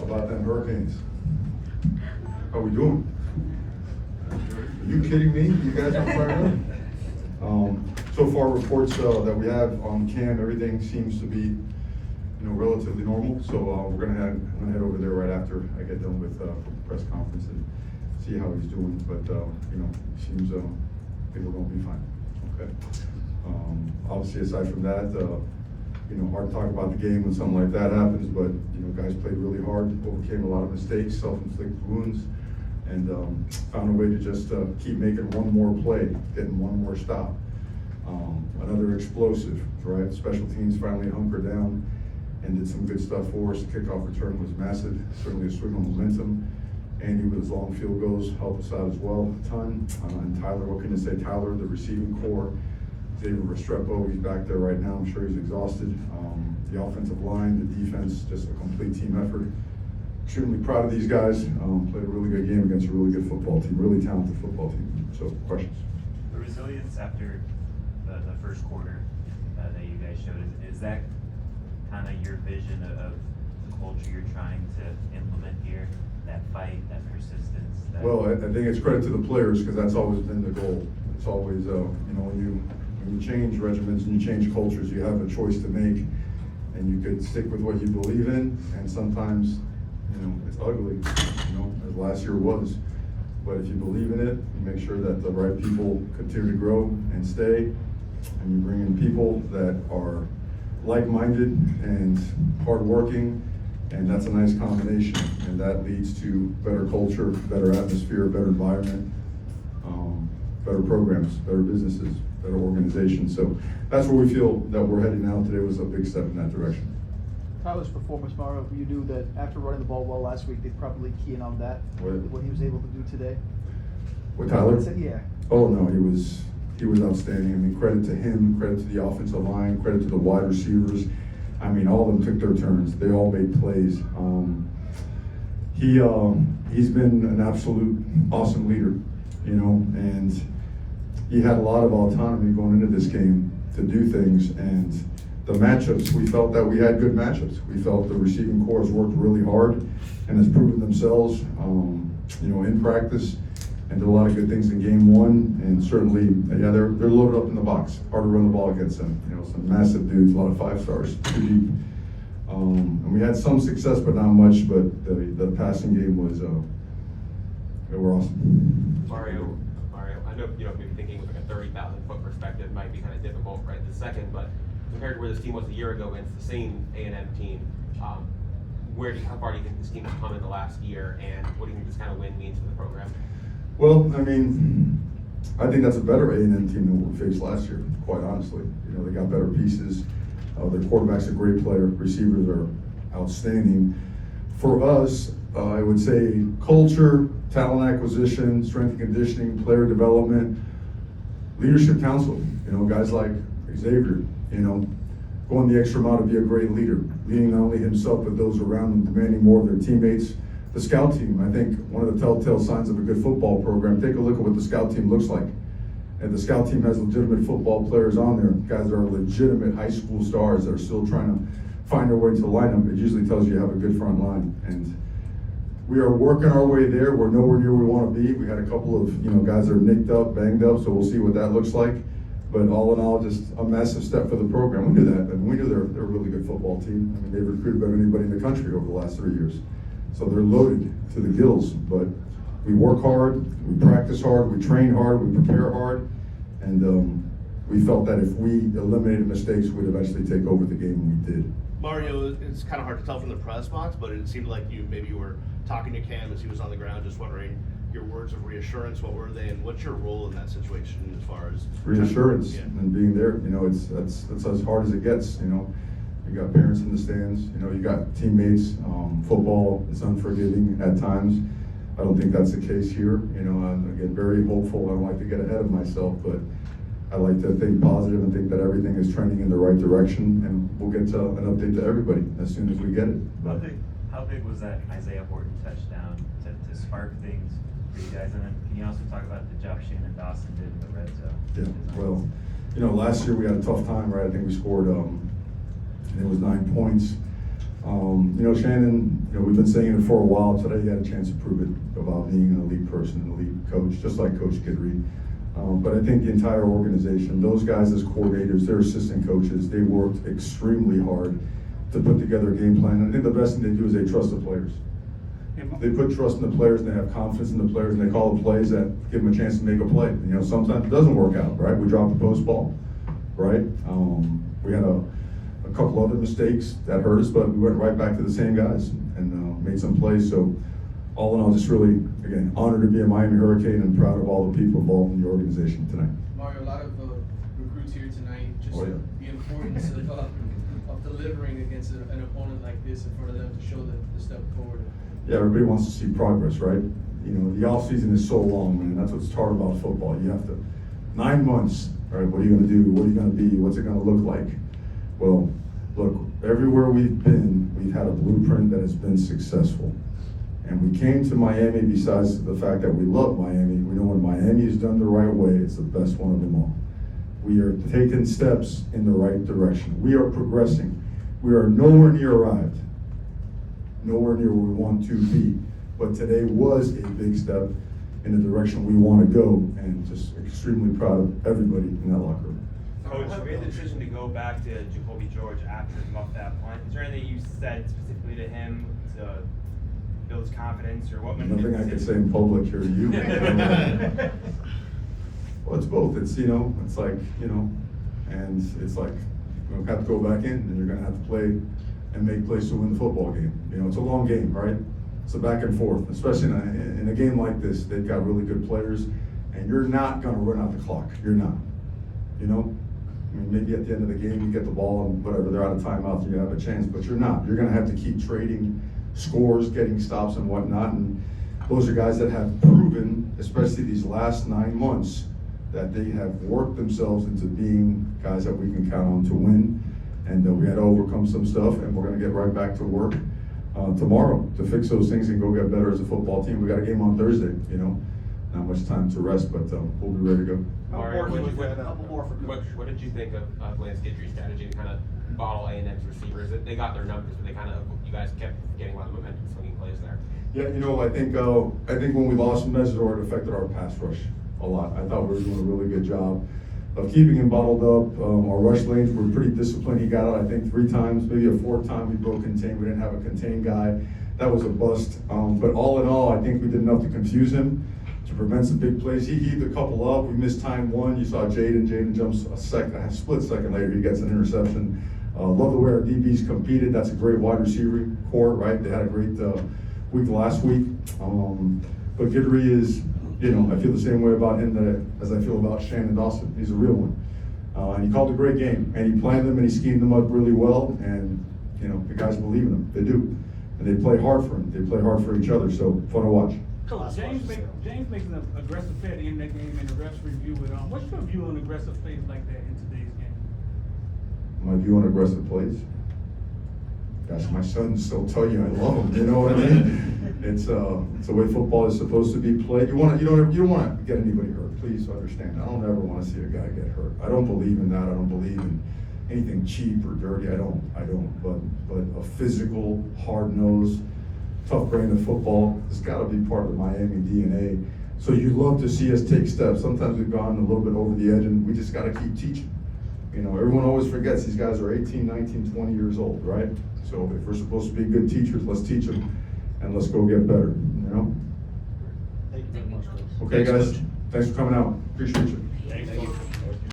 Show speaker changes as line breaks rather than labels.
about them Hurricanes? How we doing? Are you kidding me? You guys are fired up? So far, reports that we have on cam, everything seems to be, relatively normal. So I'm gonna head over there right after I get done with the press conference and see how he's doing. But seems things are gonna be fine. Okay. Obviously, aside from that, hard to talk about the game when something like that happens. But guys played really hard, overcame a lot of mistakes, self-inflicted wounds, and found a way to just keep making one more play, getting one more stop. Another explosive, right? Special teams finally hunkered down and did some good stuff for us. The kickoff return was massive, certainly a swing of momentum. Andy with his long field goals helped us out as well a ton. And Tyler, what can you say? Tyler, the receiving core. David Restrepo, he's back there right now. I'm sure he's exhausted. The offensive line, the defense, just a complete team effort. Extremely proud of these guys. Played a really good game against a really good football team, really talented football team. So, questions?
The resilience after the first quarter that you guys showed, is that kind of your vision of the culture you're trying to implement here? That fight, that persistence?
Well, I think it's credit to the players because that's always been the goal. It's always, when you change regimens and you change cultures, you have a choice to make, and you could stick with what you believe in, and sometimes, it's ugly, as last year was. But if you believe in it, you make sure that the right people continue to grow and stay, and you bring in people that are like-minded and hardworking, and that's a nice combination, and that leads to better culture, better atmosphere, better environment, better programs, better businesses, better organizations. So that's where we feel that we're heading now. Today was a big step in that direction.
Tyler's performance, Mario, you knew that after running the ball well last week, they'd probably key in on that, what he was able to do today?
With Tyler?
Yeah.
Oh, no, he was outstanding. I mean, credit to him, credit to the offensive line, credit to the wide receivers. I mean, all of them took their turns. They all made plays. He's been an absolute awesome leader, and he had a lot of autonomy going into this game to do things. And the matchups, we felt that we had good matchups. We felt the receiving corps has worked really hard and has proven themselves, in practice, and did a lot of good things in game one. And certainly, they're loaded up in the box. Hard to run the ball against them. Some massive dudes, a lot of 5 stars, too deep. And we had some success, but not much. But the passing game was, they were awesome.
Mario, I know maybe thinking with like a 30,000-foot perspective might be kind of difficult right this second, but compared to where this team was a year ago against the same A&M team, how far do you think this team has come in the last year, and what do you think this kind of win means for the program?
Well, I mean, I think that's a better A&M team than what we faced last year, quite honestly. They got better pieces. Their quarterback's a great player. Receivers are outstanding. For us, I would say culture, talent acquisition, strength and conditioning, player development, leadership council. Guys like Xavier, going the extra mile to be a great leader, leading not only himself but those around him, demanding more of their teammates. The scout team, I think one of the telltale signs of a good football program, take a look at what the scout team looks like. And the scout team has legitimate football players on there, guys that are legitimate high school stars that are still trying to find their way to the lineup. It usually tells you have a good front line. And we are working our way there. We're nowhere near where we want to be. We had a couple of guys that are nicked up, banged up, so we'll see what that looks like. But all in all, just a massive step for the program. We knew that, and we knew they're a really good football team. I mean, they've recruited better than anybody in the country over the last 3 years. So they're loaded to the gills, but we work hard, we practice hard, we train hard, we prepare hard, and we felt that if we eliminated mistakes, we'd eventually take over the game, and we did.
Mario, it's kind of hard to tell from the press box, but it seemed like you were talking to Cam as he was on the ground, just wondering your words of reassurance, what were they, and what's your role in that situation as far as
reassurance and being there. That's as hard as it gets. You got parents in the stands, you got teammates. Football is unforgiving at times. I don't think that's the case here. I'm again very hopeful. I don't like to get ahead of myself, but I like to think positive and think that everything is trending in the right direction, and we'll get to an update to everybody as soon as we get it.
How big was that Isaiah Horton touchdown to spark things for you guys? And then can you also talk about the job Shannon Dawson did in the red zone?
Yeah, well, last year we had a tough time, right? I think we scored, it was 9 points. Shannon, we've been saying it for a while. Today he had a chance to prove it about being an elite person, an elite coach, just like Coach Kidry. But I think the entire organization, those guys as coordinators, their assistant coaches, they worked extremely hard to put together a game plan. And I think the best thing they do is they trust the players. They put trust in the players, and they have confidence in the players, and they call the plays that give them a chance to make a play. Sometimes it doesn't work out, right? We dropped the post ball, right? We had a couple other mistakes that hurt us, but we went right back to the same guys and made some plays. So all in all, just really, again, honored to be a Miami Hurricane and proud of all the people involved in the organization tonight.
Mario, a lot of recruits here tonight, just
Oh, yeah.
the importance of delivering against an opponent like this in front of them to show the step forward.
Yeah, everybody wants to see progress, right? The off season is so long, man. That's what's hard about football. You have to 9 months, right? What are you going to do? What are you going to be? What's it going to look like? Well, look, everywhere we've been, we've had a blueprint that has been successful. And we came to Miami besides the fact that we love Miami. We know when Miami is done the right way, it's the best one of them all. We are taking steps in the right direction. We are progressing. We are nowhere near arrived. Nowhere near where we want to be. But today was a big step in the direction we want to go, and just extremely proud of everybody in that locker room.
Coach, you made the decision to go back to Jacoby George after he muffed that punt. Is there anything you said specifically to him to build his confidence, or what?
Nothing I can say in public here to you. Well, it's both. It's it's like and it's like you have to go back in, and you're going to have to play and make plays to win the football game. It's a long game, right? It's a back and forth, especially in a game like this. They've got really good players, and you're not going to run out the clock. You're not. Maybe at the end of the game you get the ball and whatever, they're out of timeouts and you have a chance, but you're not. You're going to have to keep trading scores, getting stops and whatnot, and those are guys that have proven, especially these last 9 months, that they have worked themselves into being guys that we can count on to win. And we had to overcome some stuff, and we're going to get right back to work tomorrow to fix those things and go get better as a football team. We got a game on Thursday, not much time to rest, but we'll be ready to go.
Mario,
Coach.
what did you think of Lance Guidry's strategy to kind of bottle A&M's receivers? They got their numbers, but you guys kept getting a lot of momentum swinging plays there.
Yeah, I think when we lost Mesidor, it affected our pass rush a lot. I thought we were doing a really good job of keeping him bottled up. Our rush lanes were pretty disciplined. He got out, I think, 3 times, maybe a 4th time we broke contain. We didn't have a contain guy. That was a bust. But all in all, I think we did enough to confuse him, to prevent some big plays. He heaved a couple up. We missed time 1. You saw Jaden jumps a split second later. He gets an interception. Love the way our DBs competed. That's a great wide receiver core, right? They had a great week last week. But Guidry is, I feel the same way about him as I feel about Shannon Dawson. He's a real one. And he called a great game, and he planned them and he schemed them up really well, and the guys believe in him. They do. And they play hard for him. They play hard for each other, so fun to watch.
Coach, James makes an aggressive play at the end of that game, and the refs review it. What's your view on aggressive plays like that in today's game?
My view on aggressive plays? Gosh, my sons still tell you I love them. You know what I mean? It's the way football is supposed to be played. You don't want to get anybody hurt. Please understand. I don't ever want to see a guy get hurt. I don't believe in that. I don't believe in anything cheap or dirty. I don't. But a physical, hard-nosed, tough brand of football has got to be part of the Miami DNA. So you love to see us take steps. Sometimes we've gone a little bit over the edge, and we just got to keep teaching. Everyone always forgets these guys are 18, 19, 20 years old, right? So if we're supposed to be good teachers, let's teach them, and let's go get better,
Thank you very much, Coach.
Okay, guys, thanks for coming out. Appreciate you.